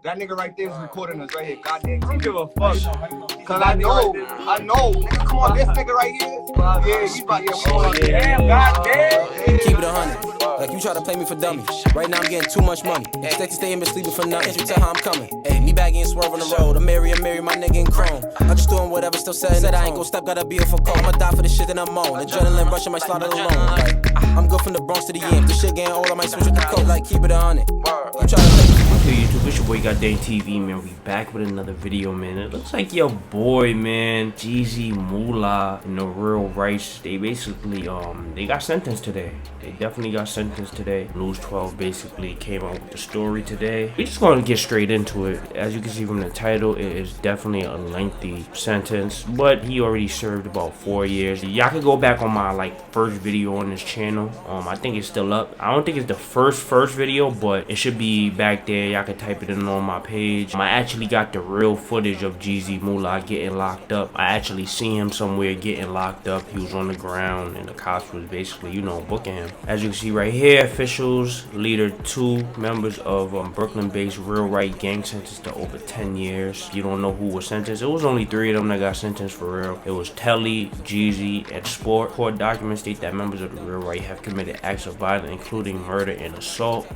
That nigga right there is recording us right here. Goddamn, don't give a fuck. Cause I know. Nigga, come on, this nigga right here. Yeah, he about to get damn, goddamn. Keep it 100. Like you try to play me for dummy. Right now I'm getting too much money. Expect to stay in bed sleeping for nothing. You tell how I'm coming. Hey, me back and swerve on the road. I'm marry my nigga in chrome. I'm just doing whatever, still said I ain't gon' stop, gotta be a for cold. I'ma die for the shit that I'm on. Adrenaline rushing, might slaughter alone. Like, I'm good from the Bronx to the Yamp. This shit getting old, I might switch with the code. Like keep it 100. You try to play me. Hey YouTube, it's your boy Goddamn TV, man. We back with another video, man. It looks like your boy, man, Jeezy, Mula, and the RealRytes, they basically they got sentenced today. They definitely got sentenced today. News 12 basically came out with the story today. We just gonna get straight into it. As you can see from the title, it is definitely a lengthy sentence, but he already served about 4 years. Y'all can go back on my first video on this channel. I think it's still up. I don't think it's the first video, but it should be back there. Y'all can type it in on my page. I actually got the real footage of Jeezy Mula getting locked up. I actually see him somewhere getting locked up. He was on the ground and the cops was basically, booking him. As you can see right here, officials, leader 2 members of Brooklyn-based RealRytes gang sentenced to over 10 years. You don't know who was sentenced. It was only 3 of them that got sentenced for real. It was Telly, Jeezy, and Sport. Court documents state that members of the RealRytes have committed acts of violence, including murder and assault.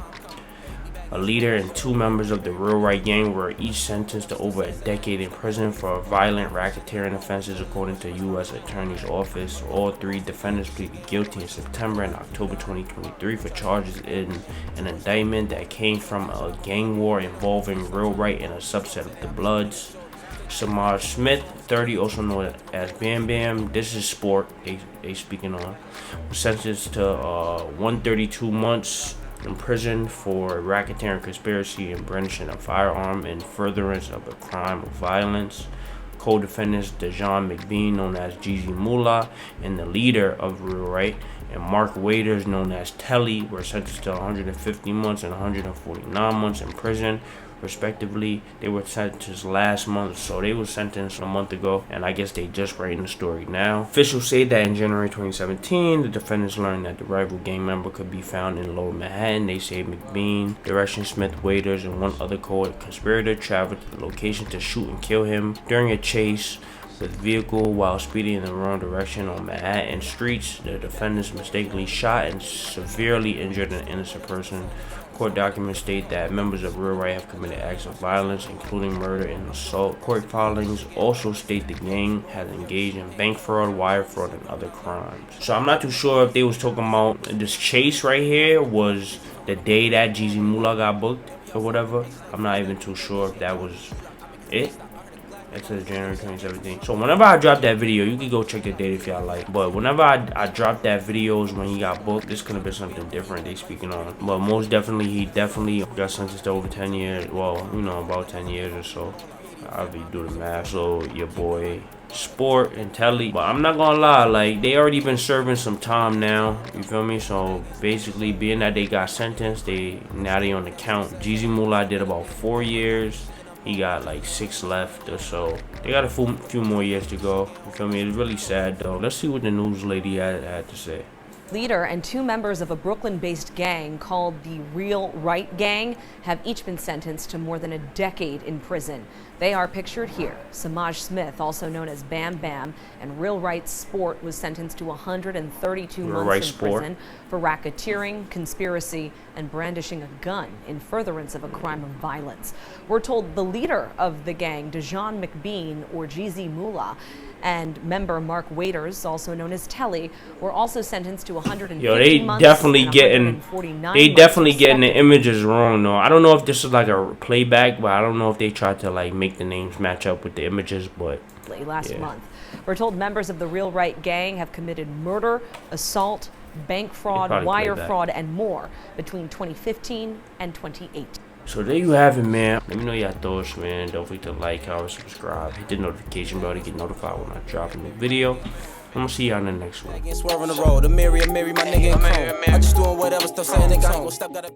A leader and 2 members of the RealRytes gang were each sentenced to over a decade in prison for violent racketeering offenses, according to U.S. Attorney's Office. All 3 defendants pleaded guilty in September and October 2023 for charges in an indictment that came from a gang war involving RealRytes and a subset of the Bloods. Samaj Smith, 30, also known as Bam Bam, this is Sport, they speaking on, was sentenced to 132 months in prison for racketeering conspiracy and brandishing a firearm in furtherance of a crime of violence. Co-defendants Jeezy McBean, known as Jeezy Mula, and the leader of RealRytes, and Mark Waiters, known as Telly, were sentenced to 150 months and 149 months in prison, respectively. They were sentenced last month, so they were sentenced a month ago, and I guess they just writing the story now. Officials say that in January 2017, the defendants learned that the rival gang member could be found in Lower Manhattan. They say McBean, Direction Smith, Waiters, and 1 other co-conspirator traveled to the location to shoot and kill him during a chase with vehicle while speeding in the wrong direction on Manhattan streets. The defendants mistakenly shot and severely injured an innocent person. Court documents state that members of RealRytes have committed acts of violence, including murder and assault. Court filings also state the gang has engaged in bank fraud, wire fraud, and other crimes. So I'm not too sure if they was talking about this chase right here was the day that Jeezy Mula got booked or whatever. I'm not even too sure if that was it. It says January 2017. So whenever I drop that video, you can go check the date if y'all like. But whenever I drop that videos when he got booked, this could have been something different they speaking on. But most definitely, he definitely got sentenced to over 10 years. Well, about 10 years or so. I'll be do the math. So your boy Sport and Telly. But I'm not gonna lie, they already been serving some time now. You feel me? So basically, being that they got sentenced, now they on the count. Jeezy Mula did about 4 years. He got 6 left or so. They got a few more years to go. You feel me? It's really sad though. Let's see what the news lady had to say. Leader and 2 members of a Brooklyn-based gang called the RealRytes gang have each been sentenced to more than a decade in prison. They are pictured here. Samaj Smith, also known as Bam Bam, and RealRytes Sport was sentenced to 132 months in prison for racketeering, conspiracy, and brandishing a gun in furtherance of a crime of violence. We're told the leader of the gang, Jeezy McBean, or Jeezy Mula, and member Mark Waiters, also known as Telly, were also sentenced to 150 months. They definitely getting the images wrong though. I don't know if this is a playback, but I don't know if they tried to make the names match up with the images, but last month. We're told members of the RealRytes gang have committed murder, assault, bank fraud, wire fraud, and more between 2015 and 2018. So there you have it, man. Let me know your thoughts, man. Don't forget to like, comment, subscribe, hit the notification bell to get notified when I drop a new video. I'm gonna see y'all in the next one. Swerve on the road. I'm marry my nigga in chrome. I'm just doing whatever, still saying nigga I ain't gon' stop, gotta be